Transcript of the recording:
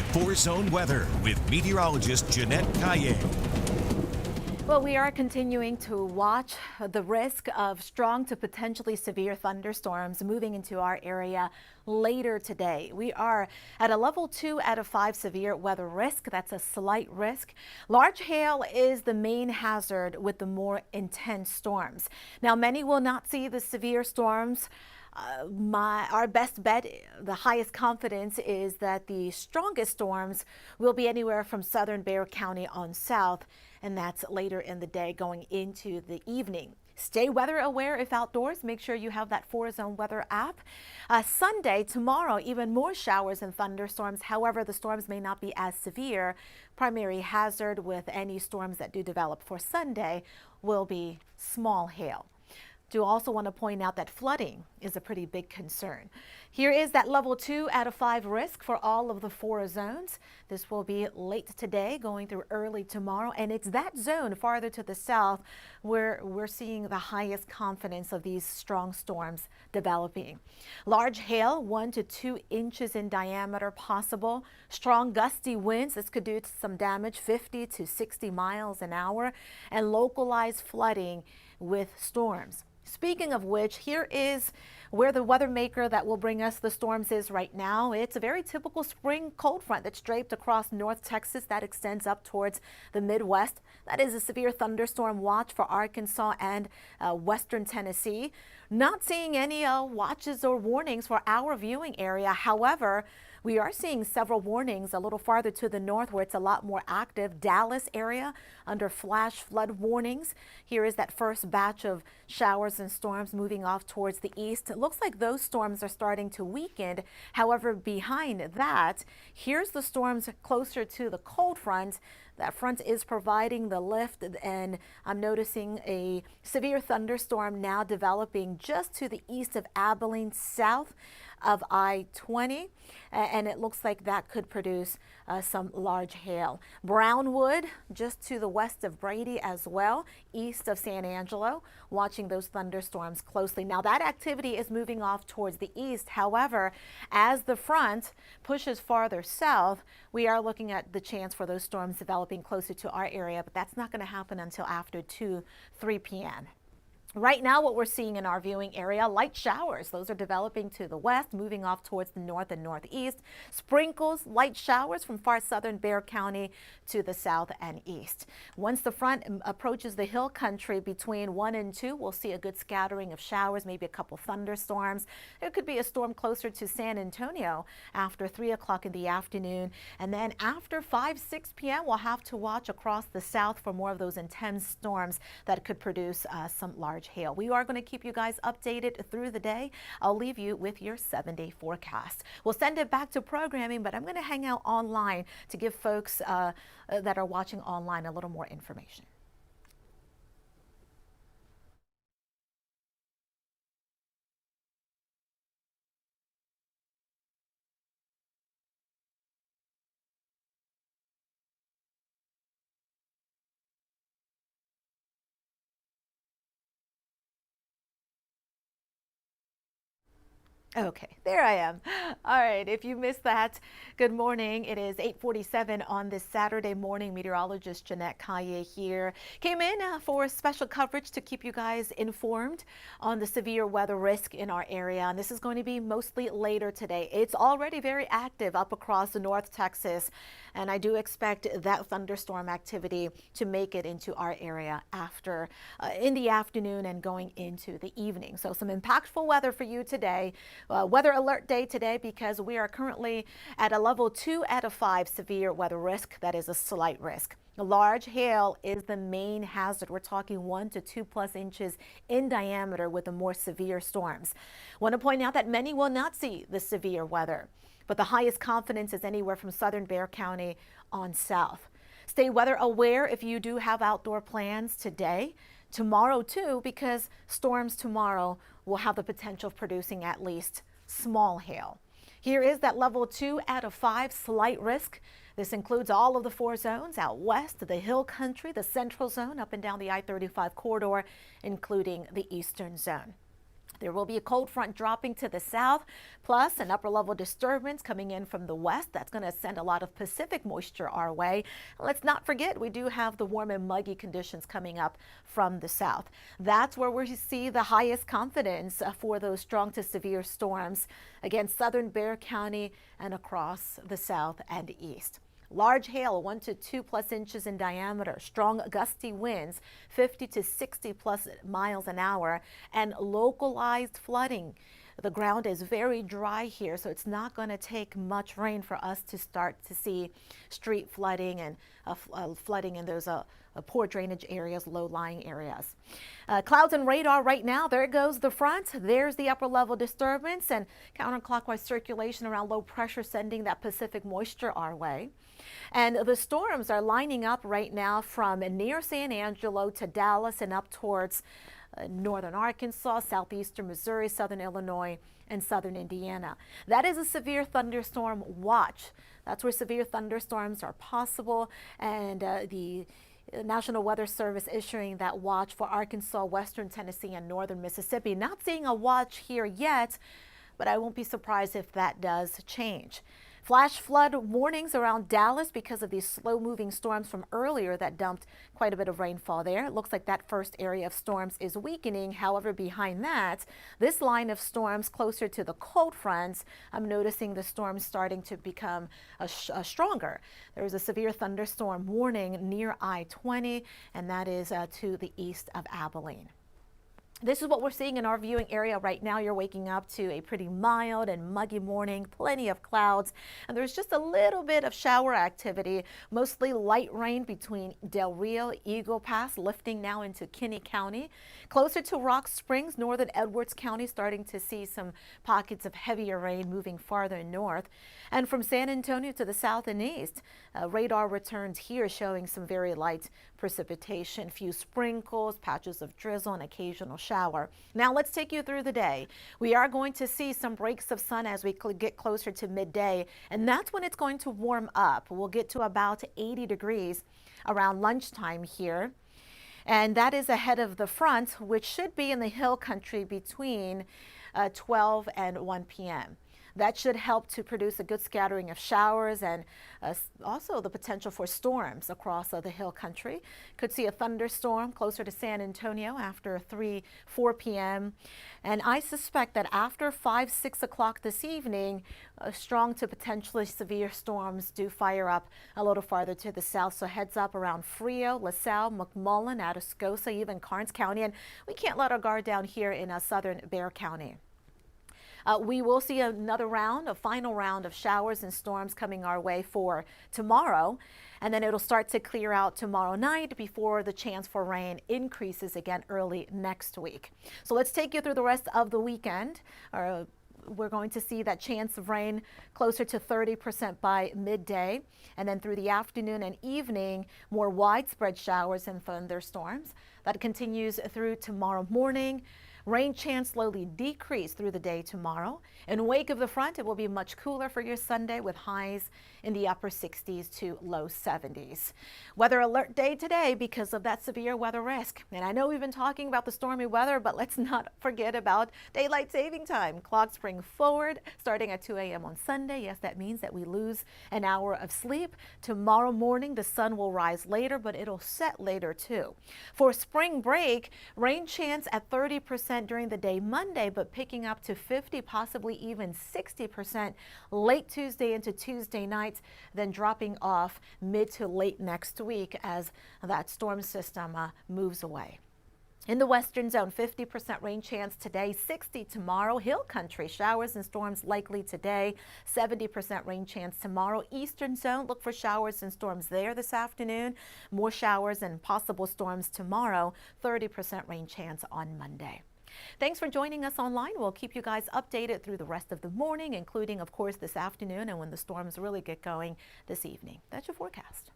4-zone weather with meteorologist Jeanette Calle. Well, we are continuing to watch the risk of strong to potentially severe thunderstorms moving into our area later today. We are at a level 2 out of 5 severe weather risk. That's a slight risk. Large hail is the main hazard with the more intense storms. Now, many will not see the severe storms. Our best bet, the highest confidence, is that the strongest storms will be anywhere from southern Bexar County on south, and that's later in the day going into the evening. Stay weather aware if outdoors. Make sure you have that 4-zone weather app. Sunday, tomorrow, even more showers and thunderstorms. However, the storms may not be as severe. Primary hazard with any storms that do develop for Sunday will be small hail. Do also want to point out that flooding is a pretty big concern. Here is that level 2 out of 5 risk for all of the 4 zones. This will be late today going through early tomorrow, and it's that zone farther to the south where we're seeing the highest confidence of these strong storms developing. Large hail, 1 to 2 inches in diameter possible. Strong gusty winds, this could do some damage, 50 to 60 miles an hour, and localized flooding with storms. Speaking of which, here is where the weather maker that will bring us the storms is right now. It's a very typical spring cold front that's draped across North Texas that extends up towards the Midwest. That is a severe thunderstorm watch for Arkansas and western Tennessee. Not seeing any watches or warnings for our viewing area. However, we are seeing several warnings a little farther to the north where it's a lot more active. Dallas area under flash flood warnings. Here is that first batch of showers and storms moving off towards the east. It looks like those storms are starting to weaken. However, behind that, here's the storms closer to the cold front. That front is providing the lift, and I'm noticing a severe thunderstorm now developing just to the east of Abilene, south of I-20, and it looks like that could produce some large hail. Brownwood, just to the west of Brady as well, east of San Angelo, watching those thunderstorms closely. Now that activity is moving off towards the east. However, as the front pushes farther south, we are looking at the chance for those storms developing closer to our area, but that's not going to happen until after 3 p.m. Right now, what we're seeing in our viewing area, light showers. Those are developing to the west, moving off towards the north and northeast. Sprinkles, light showers from far southern Bexar County to the south and east. Once the front approaches the hill country between 1 and 2, we'll see a good scattering of showers, maybe a couple thunderstorms. There could be a storm closer to San Antonio after 3 o'clock in the afternoon. And then after 5-6 p.m., we'll have to watch across the south for more of those intense storms that could produce some large hail. We are going to keep you guys updated through the day. I'll leave you with your 7-day forecast. We'll send it back to programming, but I'm going to hang out online to give folks that are watching online a little more information. Okay, there I am. All right, if you missed that, good morning. It is 8:47 on this Saturday morning. Meteorologist Jeanette Calle here. Came in for special coverage to keep you guys informed on the severe weather risk in our area. And this is going to be mostly later today. It's already very active up across North Texas. And I do expect that thunderstorm activity to make it into our area after in the afternoon and going into the evening. So some impactful weather for you today. Weather alert day today because we are currently at a level 2 out of 5 severe weather risk. That is a slight risk. Large hail is the main hazard. We're talking 1 to 2+ inches in diameter with the more severe storms. Want to point out that many will not see the severe weather, but the highest confidence is anywhere from southern Bexar County on south. Stay weather aware if you do have outdoor plans today. Tomorrow too, because storms tomorrow will have the potential of producing at least small hail. Here is that level 2 out of 5 slight risk. This includes all of the 4 zones out west, the hill country, the central zone, up and down the I-35 corridor, including the eastern zone. There will be a cold front dropping to the south, plus an upper level disturbance coming in from the west. That's going to send a lot of Pacific moisture our way. Let's not forget, we do have the warm and muggy conditions coming up from the south. That's where we see the highest confidence for those strong to severe storms against southern Bexar County and across the south and east. Large hail, 1 to 2 plus inches in diameter, strong gusty winds, 50 to 60 plus miles an hour, and localized flooding. The ground is very dry here, so it's not going to take much rain for us to start to see street flooding and flooding in those poor drainage areas, low-lying areas. Clouds and radar right now. There goes the front. There's the upper level disturbance and counterclockwise circulation around low pressure sending that Pacific moisture our way. And the storms are lining up right now from near San Angelo to Dallas and up towards northern Arkansas, southeastern Missouri, southern Illinois, and southern Indiana. That is a severe thunderstorm watch. That's where severe thunderstorms are possible, and the National Weather Service issuing that watch for Arkansas, western Tennessee, and northern Mississippi. Not seeing a watch here yet, but I won't be surprised if that does change. Flash flood warnings around Dallas because of these slow-moving storms from earlier that dumped quite a bit of rainfall there. It looks like that first area of storms is weakening. However, behind that, this line of storms closer to the cold fronts, I'm noticing the storms starting to become stronger. There is a severe thunderstorm warning near I-20, and that is to the east of Abilene. This is what we're seeing in our viewing area right now. You're waking up to a pretty mild and muggy morning, plenty of clouds, and there's just a little bit of shower activity, mostly light rain between Del Rio, Eagle Pass, lifting now into Kinney County. Closer to Rock Springs, northern Edwards County, starting to see some pockets of heavier rain moving farther north. And from San Antonio to the south and east, radar returns here showing some very light precipitation, few sprinkles, patches of drizzle, and occasional shower. Now let's take you through the day. We are going to see some breaks of sun as we get closer to midday, and that's when it's going to warm up. We'll get to about 80 degrees around lunchtime here, and that is ahead of the front, which should be in the hill country between 12 and 1 p.m. That should help to produce a good scattering of showers and also the potential for storms across the hill country. Could see a thunderstorm closer to San Antonio after 4 p.m. And I suspect that after 5, 6 o'clock this evening, strong to potentially severe storms do fire up a little farther to the south. So heads up around Frio, LaSalle, McMullen, Atascosa, even Karnes County. And we can't let our guard down here in southern Bexar County. We will see another round, a final round of showers and storms coming our way for tomorrow, and then it'll start to clear out tomorrow night before the chance for rain increases again early next week. So let's take you through the rest of the weekend. We're going to see that chance of rain closer to 30% by midday, and then through the afternoon and evening, more widespread showers and thunderstorms. That continues through tomorrow morning. Rain chance slowly decrease through the day tomorrow. In wake of the front, it will be much cooler for your Sunday with highs in the upper 60s to low 70s. Weather alert day today because of that severe weather risk. And I know we've been talking about the stormy weather, but let's not forget about daylight saving time. Clocks bring forward starting at 2 a.m. on Sunday. Yes, that means that we lose an hour of sleep. Tomorrow morning, the sun will rise later, but it'll set later too. For spring break, rain chance at 30% during the day Monday, but picking up to 50, possibly even 60% late Tuesday into Tuesday night, then dropping off mid to late next week as that storm system moves away. In the western zone, 50% rain chance today, 60 tomorrow. Hill country, showers and storms likely today, 70% rain chance tomorrow. Eastern zone, look for showers and storms there this afternoon. More showers and possible storms tomorrow, 30% rain chance on Monday. Thanks for joining us online. We'll keep you guys updated through the rest of the morning, including, of course, this afternoon and when the storms really get going this evening. That's your forecast.